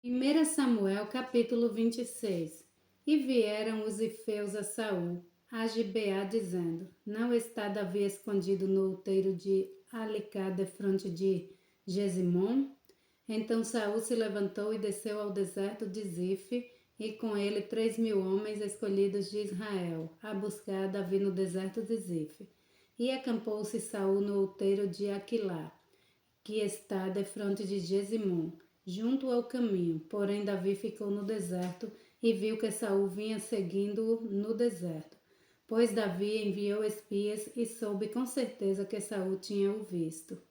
1 Samuel capítulo 26. E vieram os ifeus a Saul, a Gibeá, dizendo: Não está Davi escondido no outeiro de Alicá, defronte de Gesimom? Então Saul se levantou e desceu ao deserto de Zife, e com ele 3.000 homens escolhidos de Israel, a buscar Davi no deserto de Zife. E acampou-se Saul no outeiro de Aquilá, que está defronte de Gesimom, junto ao caminho. Porém Davi ficou no deserto e viu que Saul vinha seguindo-o no deserto. Pois Davi enviou espias e soube com certeza que Saul tinha o visto.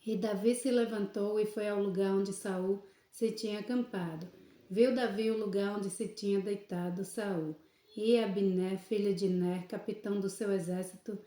E Davi se levantou e foi ao lugar onde Saul se tinha acampado. Viu Davi o lugar onde se tinha deitado Saul, e Abiné, filho de Ner, capitão do seu exército,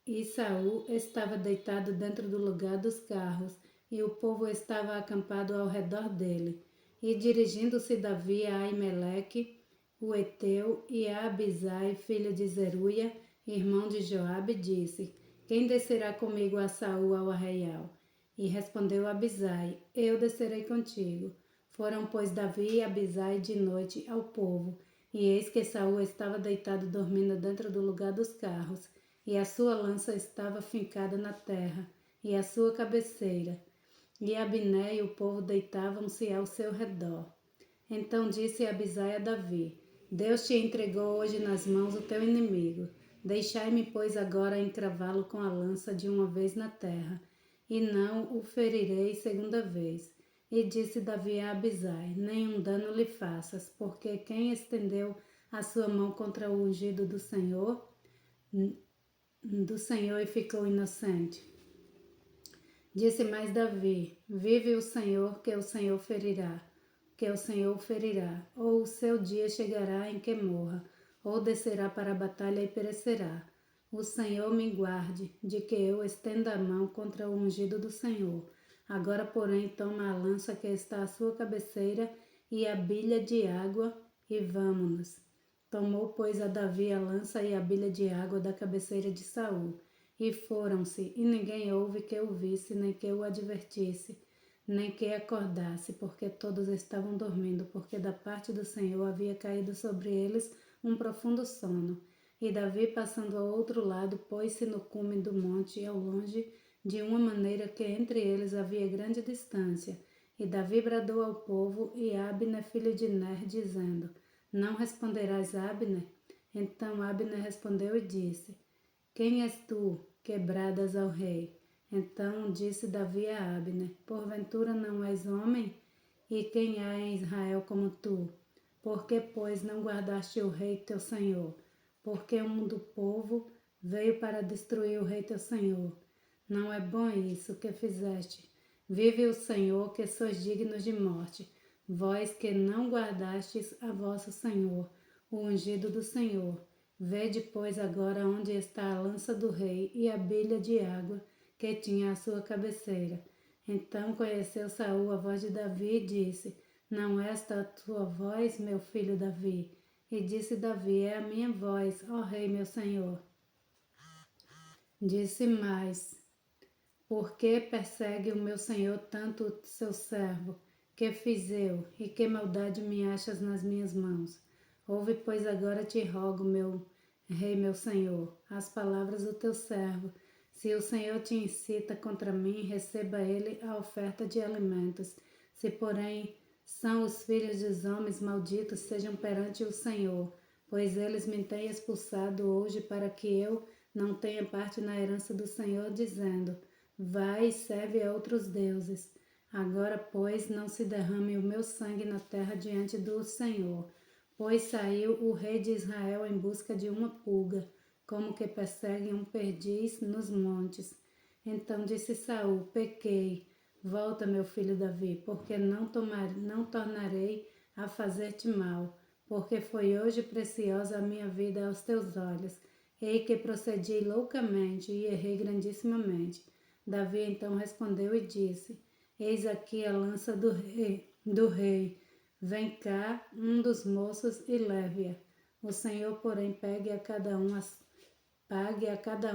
e Saul estava deitado dentro do lugar dos carros, e o povo estava acampado ao redor dele. E dirigindo-se Davi a Aimeleque, o Eteu, e a Abisai, filho de Zeruia, irmão de Joabe, disse: Quem descerá comigo a Saul ao arraial? E respondeu Abisai: Eu descerei contigo. Foram, pois, Davi e Abisai de noite ao povo, e eis que Saul estava deitado dormindo dentro do lugar dos carros, e a sua lança estava fincada na terra, e a sua cabeceira. E Abiné e o povo deitavam-se ao seu redor. Então disse Abisai a Davi: Deus te entregou hoje nas mãos o teu inimigo. Deixai-me, pois, agora encravá-lo com a lança de uma vez na terra, e não o ferirei segunda vez. E disse Davi a Abisai: Nenhum dano lhe faças, porque quem estendeu a sua mão contra o ungido do Senhor e ficou inocente. Disse mais Davi: Vive o Senhor, que o Senhor ferirá, ou o seu dia chegará em que morra, ou descerá para a batalha e perecerá. O Senhor me guarde de que eu estenda a mão contra o ungido do Senhor. Agora, porém, toma a lança que está à sua cabeceira e a bilha de água, e vamo-nos. Tomou, pois, a Davi a lança e a bilha de água da cabeceira de Saul, e foram-se, e ninguém houve que o visse, nem que o advertisse, nem que acordasse, porque todos estavam dormindo, porque da parte do Senhor havia caído sobre eles um profundo sono. E Davi, passando ao outro lado, pôs-se no cume do monte, ao longe, de uma maneira que entre eles havia grande distância. E Davi bradou ao povo, e Abner, filho de Ner, dizendo: Não responderás, Abner? Então Abner respondeu e disse: Quem és tu, que bradas ao rei? Então disse Davi a Abner: Porventura não és homem? E quem há em Israel como tu? Por que, pois, não guardaste o rei teu senhor? Porque um do povo veio para destruir o rei teu senhor. Não é bom isso que fizeste. Vive o Senhor, que sois dignos de morte, vós que não guardastes a vosso Senhor, o ungido do Senhor. Vede, pois, agora onde está a lança do rei e a bilha de água que tinha à sua cabeceira. Então conheceu Saul a voz de Davi e disse: Não é esta a tua voz, meu filho Davi? E disse Davi: É a minha voz, ó rei, meu senhor. Disse mais: Por que persegue o meu senhor tanto o seu servo? Que fiz eu, e que maldade me achas nas minhas mãos? Ouve, pois, agora te rogo, meu rei, meu senhor, as palavras do teu servo. Se o Senhor te incita contra mim, receba ele a oferta de alimentos. Se, porém, são os filhos dos homens malditos, sejam perante o Senhor, pois eles me têm expulsado hoje para que eu não tenha parte na herança do Senhor, dizendo: Vai e serve a outros deuses. Agora, pois, não se derrame o meu sangue na terra diante do Senhor. Pois saiu o rei de Israel em busca de uma pulga, como que persegue um perdiz nos montes. Então disse Saul: Pequei. Volta, meu filho Davi, porque não tornarei a fazer-te mal, porque foi hoje preciosa a minha vida aos teus olhos. Ei que procedi loucamente e errei grandissimamente. Davi então respondeu e disse: Eis aqui a lança do rei. Vem cá um dos moços e leve-a. O Senhor, porém, pague a cada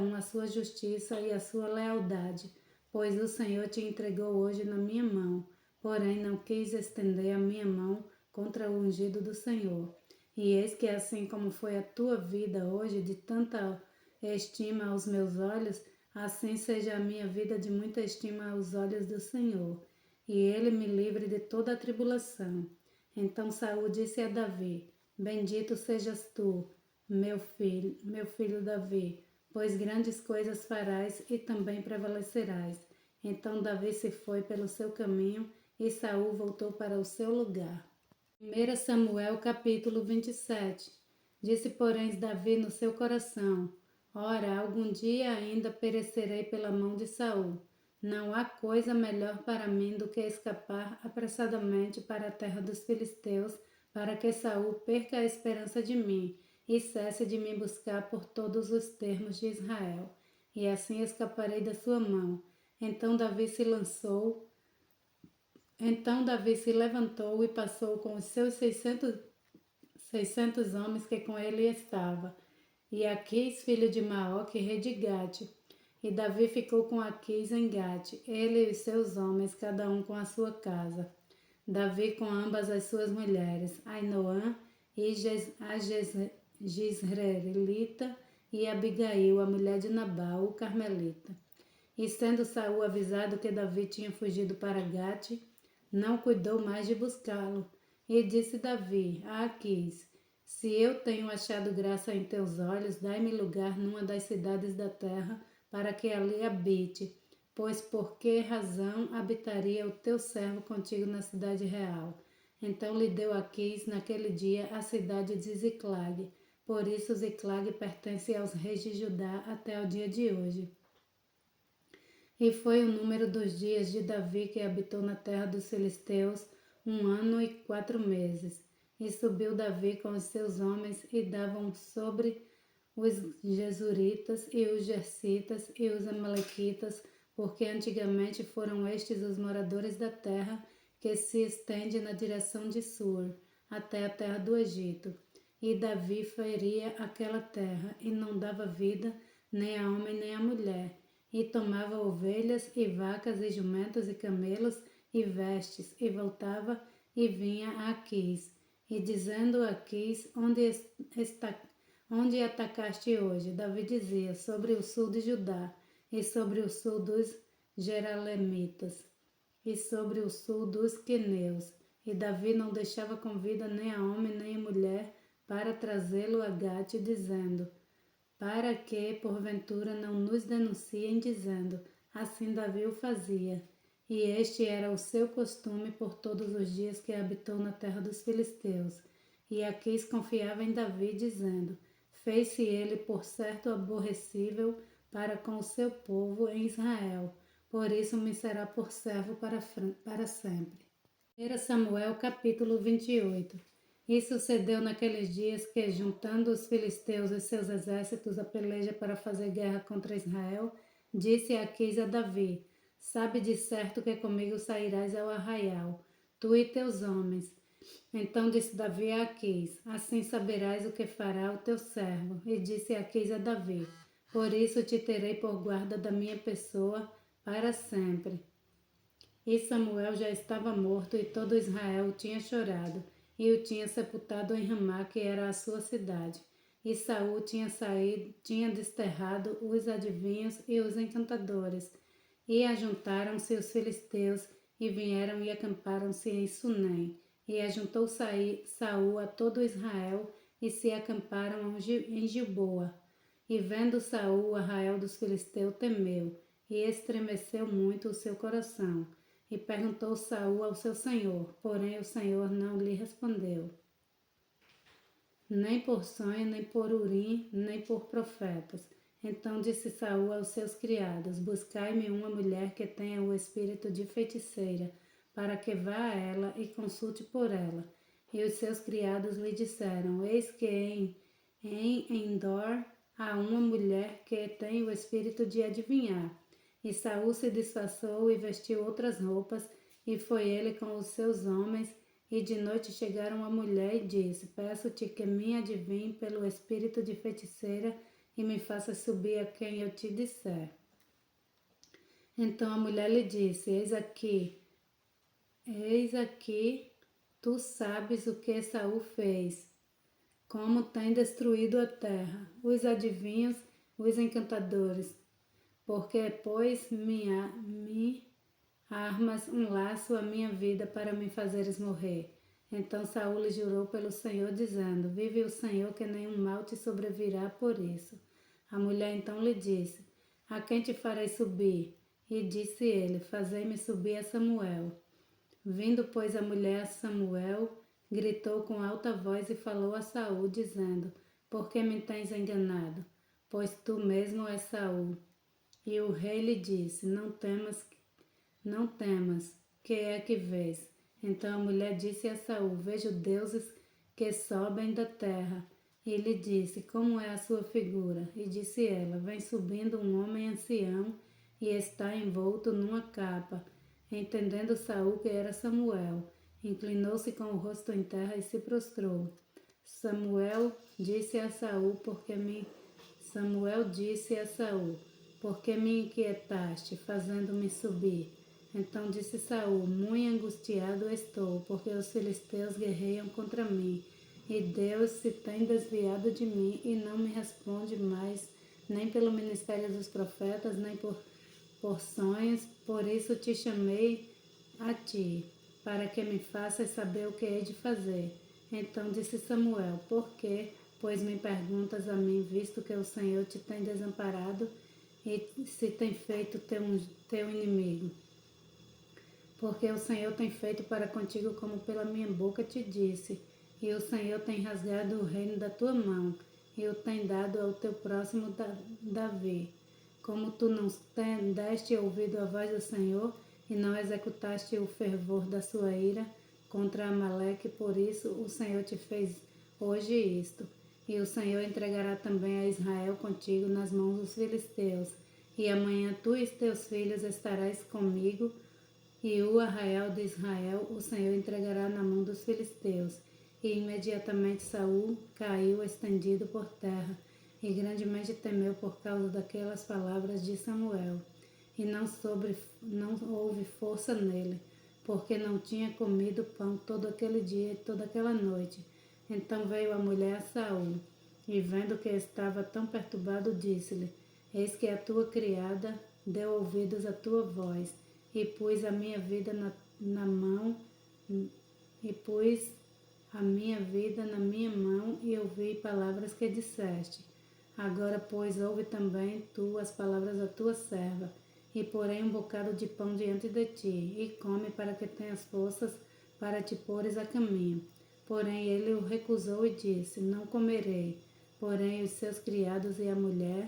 um a sua justiça e a sua lealdade, pois o Senhor te entregou hoje na minha mão. porém não quis estender a minha mão contra o ungido do Senhor. E eis que assim como foi a tua vida hoje de tanta estima aos meus olhos, assim seja a minha vida de muita estima aos olhos do Senhor, e ele me livre de toda a tribulação. Então Saul disse a Davi: Bendito sejas tu, meu filho Davi, pois grandes coisas farás e também prevalecerás. Então Davi se foi pelo seu caminho e Saul voltou para o seu lugar. 1 Samuel capítulo 27. Disse, porém, Davi no seu coração: Ora, algum dia ainda perecerei pela mão de Saul. Não há coisa melhor para mim do que escapar apressadamente para a terra dos filisteus, para que Saul perca a esperança de mim e cesse de me buscar por todos os termos de Israel, e assim escaparei da sua mão. Então Davi se levantou e passou com os seus 600 homens que com ele estava, e Aquis, filho de Maoque, rei de Gate. E Davi ficou com Aquis em Gate, ele e os seus homens, cada um com a sua casa. Davi com ambas as suas mulheres, Ainoã e a Jezreelita, e Abigail, a mulher de Nabal, o carmelita. E sendo Saul avisado que Davi tinha fugido para Gate, não cuidou mais de buscá-lo. E disse Davi a Aquis: Se eu tenho achado graça em teus olhos, dai-me lugar numa das cidades da terra, para que ali habite. Pois por que razão habitaria o teu servo contigo na cidade real? Então lhe deu Aquis naquele dia a cidade de Ziclag. Por isso Ziclag pertence aos reis de Judá até o dia de hoje. E foi o número dos dias de Davi que habitou na terra dos filisteus 1 ano e 4 meses. E subiu Davi com os seus homens e davam sobre os Jesuritas e os Jersitas e os Amalequitas, porque antigamente foram estes os moradores da terra que se estende na direção de Sur, até a terra do Egito. E Davi feria aquela terra e não dava vida nem a homem nem a mulher, e tomava ovelhas e vacas e jumentos e camelos e vestes, e voltava e vinha a Aquis, e dizendo a Aquis, onde atacaste hoje? Davi dizia, sobre o sul de Judá, e sobre o sul dos Jeralemitas, e sobre o sul dos Queneus. E Davi não deixava com vida nem a homem nem a mulher, para trazê-lo a Gate, dizendo, para que, porventura, não nos denunciem, dizendo, assim Davi o fazia. E este era o seu costume por todos os dias que habitou na terra dos filisteus. E Aquis confiava em Davi, dizendo, fez-se ele por certo aborrecível para com o seu povo em Israel, por isso me será por servo para sempre. 1 Samuel capítulo 28. E sucedeu naqueles dias que, juntando os filisteus e seus exércitos a peleja para fazer guerra contra Israel, disse Aquis a Davi, sabe de certo que comigo sairás ao arraial, tu e teus homens. Então disse Davi a Aquis, assim saberás o que fará o teu servo. E disse Aquis a Davi, por isso te terei por guarda da minha pessoa para sempre. E Samuel já estava morto e todo Israel o tinha chorado, e o tinha sepultado em Ramá, que era a sua cidade. E Saul tinha desterrado os adivinhos e os encantadores. E ajuntaram-se os filisteus, e vieram e acamparam-se em Sunem. E ajuntou Saul a todo Israel, e se acamparam em Gilboa. E vendo Saul o arraial dos filisteus, temeu, e estremeceu muito o seu coração. E perguntou Saul ao seu senhor, porém o Senhor não lhe respondeu, nem por sonho, nem por urim, nem por profetas. Então disse Saul aos seus criados, buscai-me uma mulher que tenha o espírito de feiticeira, para que vá a ela e consulte por ela. E os seus criados lhe disseram, eis que em Endor há uma mulher que tem o espírito de adivinhar. E Saul se disfarçou e vestiu outras roupas, e foi ele com os seus homens, e de noite chegaram a mulher e disse, peço-te que me adivinhe pelo espírito de feiticeira, e me faça subir a quem eu te disser. Então a mulher lhe disse, eis aqui Eis aqui, tu sabes o que Saul fez, como tem destruído a terra, os adivinhos, os encantadores, porque, pois, me armas um laço à minha vida para me fazeres morrer. Então Saul lhe jurou pelo Senhor, dizendo: Vive o Senhor, que nenhum mal te sobrevirá por isso. A mulher então lhe disse: A quem te farei subir? E disse ele: Fazei-me subir a Samuel. Vindo, pois, a mulher a Samuel, gritou com alta voz e falou a Saul, dizendo: Por que me tens enganado? Pois tu mesmo és Saul. E o rei lhe disse: Não temas, que é que vês? Então a mulher disse a Saul: Vejo deuses que sobem da terra. E lhe disse: Como é a sua figura? E disse ela: Vem subindo um homem ancião e está envolto numa capa. Entendendo Saul que era Samuel, inclinou-se com o rosto em terra e se prostrou. Samuel disse a Saul: Por que me inquietaste, fazendo-me subir? Então disse Saul: Muito angustiado estou, porque os filisteus guerreiam contra mim, e Deus se tem desviado de mim e não me responde mais, nem pelo ministério dos profetas, nem por sonhos. Por isso te chamei a ti, para que me faças saber o que hei de fazer. Então disse Samuel: Por que, pois, me perguntas a mim, visto que o Senhor te tem desamparado e se tem feito teu inimigo? Porque o Senhor tem feito para contigo como pela minha boca te disse, e o Senhor tem rasgado o reino da tua mão, e o tem dado ao teu próximo Davi. Como tu não deste ouvido à voz do Senhor, e não executaste o fervor da sua ira contra Amaleque, por isso o Senhor te fez hoje isto. E o Senhor entregará também a Israel contigo nas mãos dos filisteus. E amanhã tu e teus filhos estarás comigo, e o arraial de Israel o Senhor entregará na mão dos filisteus. E imediatamente Saul caiu estendido por terra, e grandemente temeu por causa daquelas palavras de Samuel. E não houve força nele, porque não tinha comido pão todo aquele dia e toda aquela noite. Então veio a mulher a Saul, e vendo que estava tão perturbado, disse-lhe: Eis que a tua criada deu ouvidos à tua voz, e pus a minha vida na minha mão, e ouvi palavras que disseste. Agora, pois, ouve também tu as palavras da tua serva, e porei um bocado de pão diante de ti, e come para que tenhas forças para te pôres a caminho. Porém ele o recusou e disse: Não comerei. Porém os seus criados e a mulher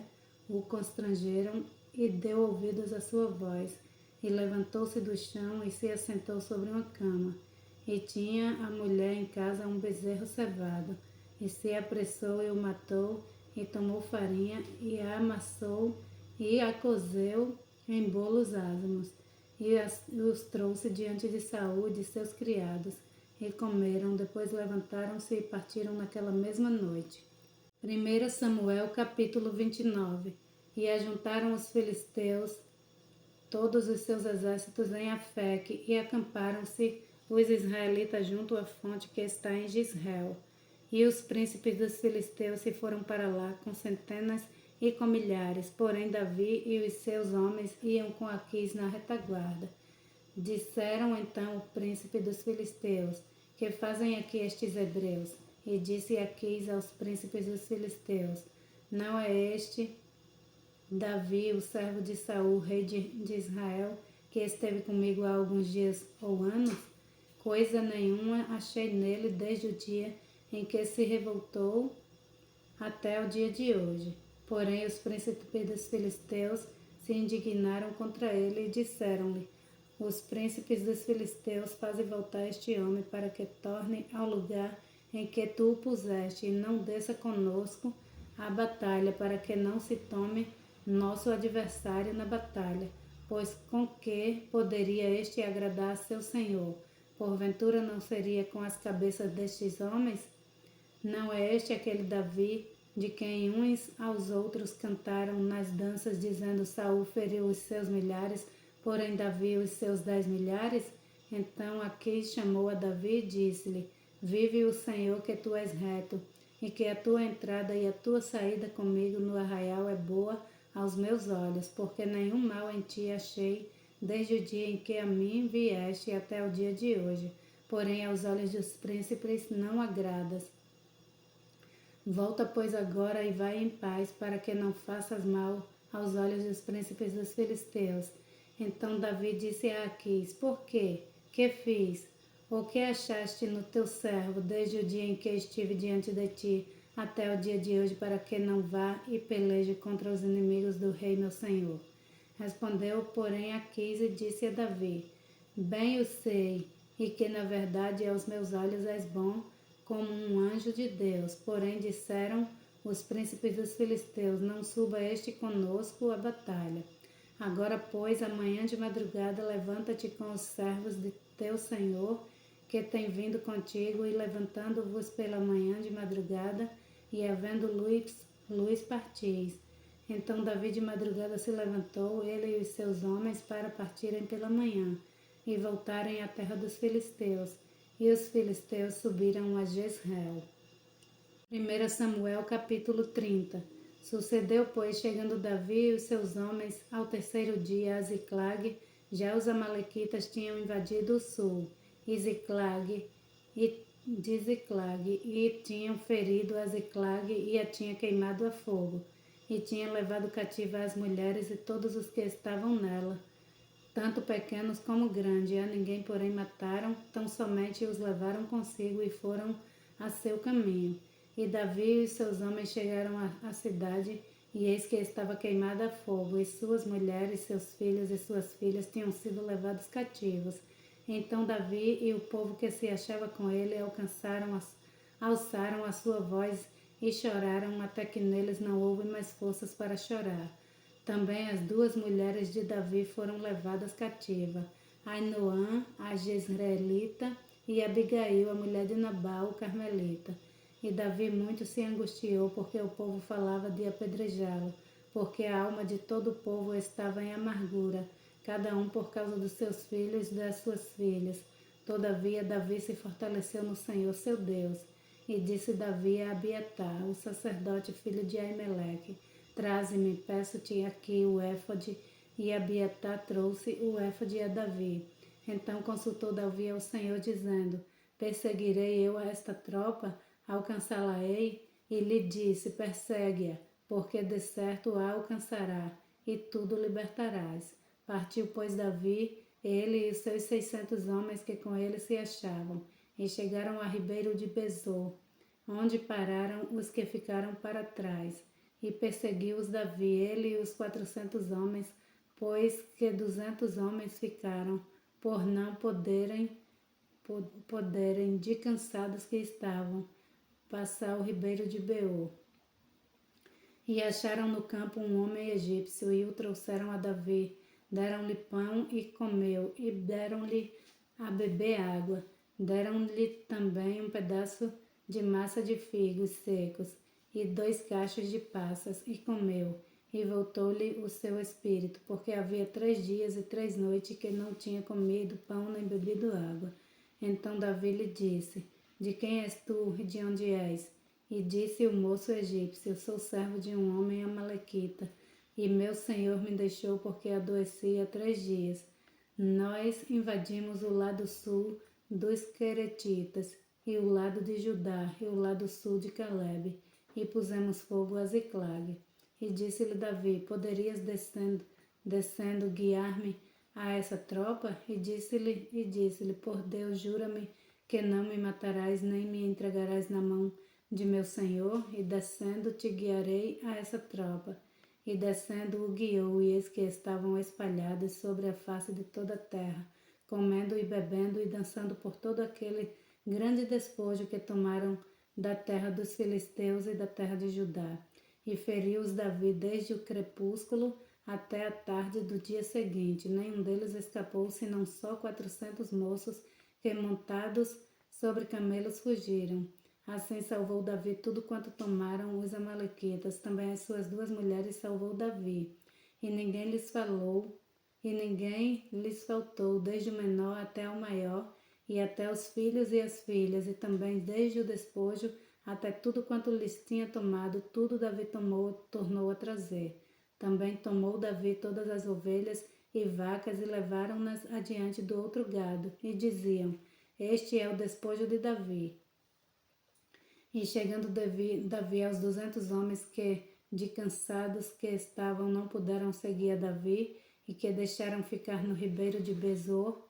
o constrangeram, e deu ouvidos à sua voz, e levantou-se do chão e se assentou sobre uma cama. E tinha a mulher em casa um bezerro cevado, e se apressou e o matou, e tomou farinha, e a amassou, e a cozeu em bolos ázimos, e os trouxe diante de Saul e de seus criados, e comeram. Depois levantaram-se e partiram naquela mesma noite. 1 Samuel capítulo 29. E ajuntaram os filisteus todos os seus exércitos em Afeque, e acamparam-se os israelitas junto à fonte que está em Gisrael. E os príncipes dos filisteus se foram para lá com centenas e com milhares, porém Davi e os seus homens iam com Aquis na retaguarda. Disseram então o príncipe dos filisteus: Que fazem aqui estes hebreus? E disse Aquis aos príncipes dos filisteus: Não é este Davi, o servo de Saul, rei de Israel, que esteve comigo há alguns dias ou anos? Coisa nenhuma achei nele desde o dia em que se revoltou até o dia de hoje. Porém os príncipes dos filisteus se indignaram contra ele e disseram-lhe: Os príncipes dos filisteus fazem voltar este homem para que torne ao lugar em que tu o puseste, e não desça conosco à batalha, para que não se tome nosso adversário na batalha. Pois com que poderia este agradar a seu senhor? Porventura não seria com as cabeças destes homens? Não é este aquele Davi, de quem uns aos outros cantaram nas danças, dizendo: Saul feriu os seus milhares, porém Davi os seus 10 milhares? Então Aquis chamou a Davi e disse-lhe: Vive o Senhor que tu és reto, e que a tua entrada e a tua saída comigo no arraial é boa aos meus olhos, porque nenhum mal em ti achei, desde o dia em que a mim vieste até o dia de hoje. Porém, aos olhos dos príncipes não agradas. Volta, pois, agora e vai em paz, para que não faças mal aos olhos dos príncipes dos filisteus. Então Davi disse a Aquis: Por quê? Que fiz? O que achaste no teu servo desde o dia em que estive diante de ti até o dia de hoje, para que não vá e peleje contra os inimigos do rei meu senhor? Respondeu, porém, Aquis e disse a Davi: Bem o sei, e que na verdade aos meus olhos és bom, como um anjo de Deus. Porém disseram os príncipes dos filisteus: Não suba este conosco à batalha. Agora, pois, amanhã de madrugada, levanta-te com os servos de teu senhor, que tem vindo contigo, e levantando-vos pela manhã de madrugada, e havendo luz partis. Então Davi de madrugada se levantou, ele e os seus homens, para partirem pela manhã, e voltarem à terra dos filisteus. E os filisteus subiram a Jezreel. 1 Samuel capítulo 30. Sucedeu, pois, chegando Davi e os seus homens ao terceiro dia a Ziclag, já os amalequitas tinham invadido o sul, de Ziclag, e tinham ferido a Ziclag e a tinha queimado a fogo, e tinham levado cativa as mulheres e todos os que estavam nela, tanto pequenos como grandes. A ninguém, porém, mataram, tão somente os levaram consigo e foram a seu caminho. E Davi e os seus homens chegaram à cidade, e eis que estava queimada a fogo, e suas mulheres, seus filhos e suas filhas tinham sido levados cativos. Então Davi e o povo que se achava com ele alçaram a sua voz e choraram, até que neles não houve mais forças para chorar. Também as duas mulheres de Davi foram levadas cativas, Ainoã, a Jezreelita, e Abigail, a mulher de Nabal, o carmelita. E Davi muito se angustiou, porque o povo falava de apedrejá-lo, porque a alma de todo o povo estava em amargura, cada um por causa dos seus filhos e das suas filhas. Todavia Davi se fortaleceu no Senhor seu Deus. E disse Davi a Abiatar, o sacerdote filho de Aimeleque: Traze-me, peço-te aqui o éfode. E Abiatar trouxe o éfode a Davi. Então consultou Davi ao Senhor, dizendo: Perseguirei eu a esta tropa? Alcançá-la-ei? E lhe disse: Persegue-a, porque de certo a alcançará, e tudo libertarás. Partiu, pois, Davi, ele e os seus 600 homens que com ele se achavam, e chegaram a ribeiro de Besor, onde pararam os que ficaram para trás. E perseguiu-os Davi, ele e os 400 homens, pois que 200 homens ficaram, por não poderem, de cansados que estavam, passar o ribeiro de Beor. E acharam no campo um homem egípcio, e o trouxeram a Davi. Deram-lhe pão e comeu, e deram-lhe a beber água. Deram-lhe também um pedaço de massa de figos secos, e 2 cachos de passas, e comeu. E voltou-lhe o seu espírito, porque havia 3 dias e 3 noites que não tinha comido pão nem bebido água. Então Davi lhe disse: De quem és tu e de onde és? E disse o moço egípcio: Sou servo de um homem amalequita, e meu senhor me deixou porque adoeci há 3 dias. Nós invadimos o lado sul dos Queretitas, e o lado de Judá, e o lado sul de Calebe, e pusemos fogo a Ziclag. E disse-lhe Davi: Poderias descendo guiar-me a essa tropa? E disse-lhe: Por Deus, jura-me que não me matarás, nem me entregarás na mão de meu senhor, e descendo te guiarei a essa tropa. E descendo o guiou, e eis que estavam espalhados sobre a face de toda a terra, comendo e bebendo e dançando por todo aquele grande despojo que tomaram da terra dos filisteus e da terra de Judá. E feriu-os Davi desde o crepúsculo até a tarde do dia seguinte. Nenhum deles escapou, senão só 400 moços que, montados sobre camelos, fugiram. Assim salvou Davi tudo quanto tomaram os amalequitas. Também as suas 2 mulheres salvou Davi. E ninguém lhes falou e ninguém lhes faltou, desde o menor até o maior, e até os filhos e as filhas, e também desde o despojo até tudo quanto lhes tinha tomado, tudo Davi tornou a trazer. Também tomou Davi todas as ovelhas e vacas e levaram-nas adiante do outro gado, e diziam: Este é o despojo de Davi. E chegando Davi aos 200 homens que, de cansados que estavam, não puderam seguir a Davi, e que deixaram ficar no ribeiro de Besor,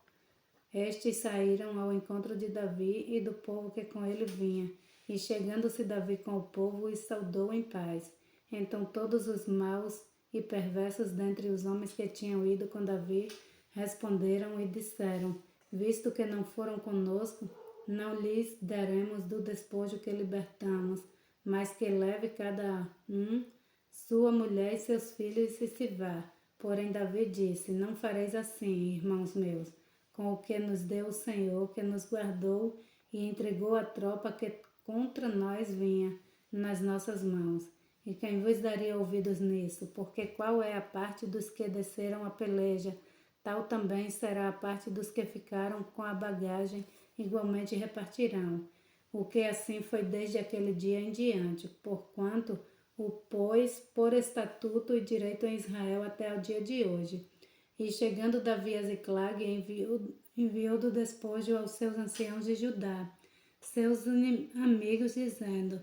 estes saíram ao encontro de Davi e do povo que com ele vinha. E chegando-se Davi com o povo, os saudou em paz. Então todos os maus e perversos dentre os homens que tinham ido com Davi responderam e disseram: Visto que não foram conosco, não lhes daremos do despojo que libertamos, mas que leve cada um sua mulher e seus filhos e se vá. Porém Davi disse: Não fareis assim, irmãos meus, com o que nos deu o Senhor, que nos guardou e entregou a tropa que contra nós vinha nas nossas mãos. E quem vos daria ouvidos nisso? Porque qual é a parte dos que desceram a peleja, tal também será a parte dos que ficaram com a bagagem, igualmente repartirão. O que assim foi desde aquele dia em diante, porquanto o pôs por estatuto e direito em Israel até o dia de hoje. E chegando Davi a Ziclag, enviou do despojo aos seus anciãos de Judá, seus amigos, dizendo: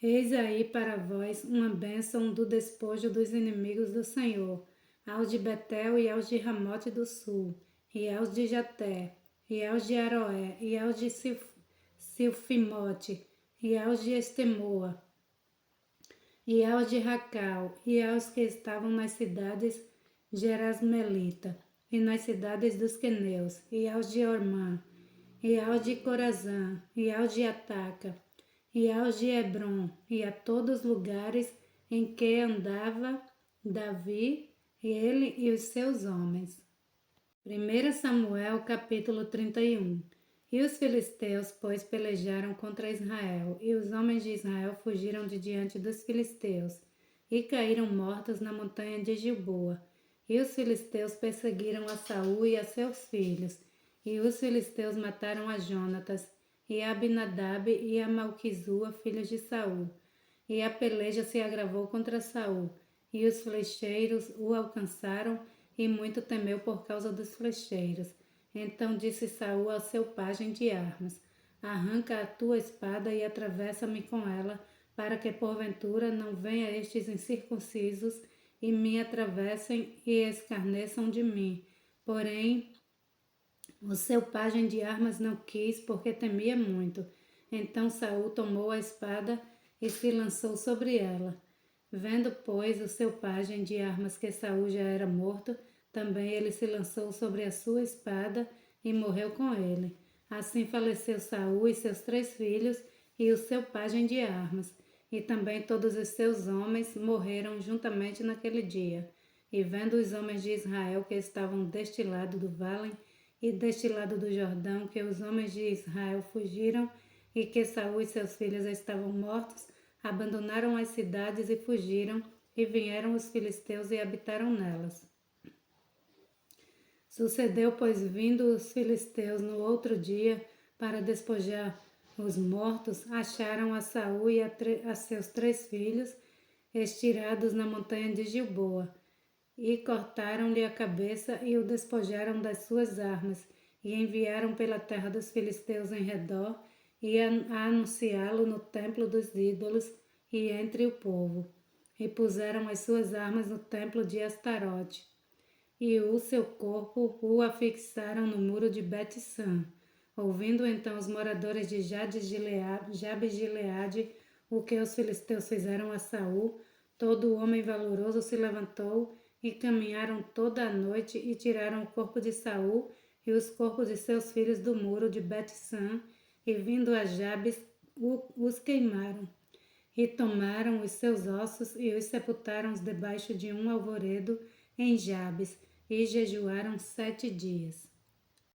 Eis aí para vós uma bênção do despojo dos inimigos do Senhor, aos de Betel e aos de Ramote do sul, e aos de Jaté, e aos de Aroé, e aos de Silfimote, e aos de Estemoa, e aos de Racal, e aos que estavam nas cidades Gerasmelita, e nas cidades dos queneus, e aos de Ormã, e aos de Corazã, e aos de Ataca, e aos de Hebron, e a todos os lugares em que andava Davi, ele e os seus homens. 1 Samuel capítulo 31. E os filisteus, pois, pelejaram contra Israel, e os homens de Israel fugiram de diante dos filisteus, e caíram mortos na montanha de Gilboa. E os filisteus perseguiram a Saul e a seus filhos, e os filisteus mataram a Jonatas, e a Abinadab e a Malquizua, filhos de Saul. E a peleja se agravou contra Saul, e os flecheiros o alcançaram, e muito temeu por causa dos flecheiros. Então disse Saul ao seu pajem de armas: Arranca a tua espada e atravessa-me com ela, para que porventura não venha estes incircuncisos e me atravessem e escarneçam de mim. Porém, o seu pajem de armas não quis, porque temia muito. Então Saul tomou a espada e se lançou sobre ela. Vendo, pois, o seu pajem de armas que Saul já era morto, também ele se lançou sobre a sua espada e morreu com ele. Assim faleceu Saul e seus 3 filhos e o seu pajem de armas. E também todos os seus homens morreram juntamente naquele dia. E vendo os homens de Israel que estavam deste lado do vale e deste lado do Jordão, que os homens de Israel fugiram e que Saul e seus filhos estavam mortos, abandonaram as cidades e fugiram, e vieram os filisteus e habitaram nelas. Sucedeu, pois, vindo os filisteus no outro dia para despojar os mortos, acharam a Saul e a seus 3 filhos estirados na montanha de Gilboa, e cortaram-lhe a cabeça e o despojaram das suas armas, e enviaram pela terra dos filisteus em redor, e a anunciá-lo no templo dos ídolos e entre o povo, e puseram as suas armas no templo de Astarote, e o seu corpo o afixaram no muro de Bet-San. Ouvindo então os moradores de Jabes Gileade o que os filisteus fizeram a Saul, todo homem valoroso se levantou e caminharam toda a noite e tiraram o corpo de Saul e os corpos de seus filhos do muro de Bet-San, e vindo a Jabes os queimaram. E tomaram os seus ossos e os sepultaram debaixo de um alvoredo em Jabes, e jejuaram 7 dias.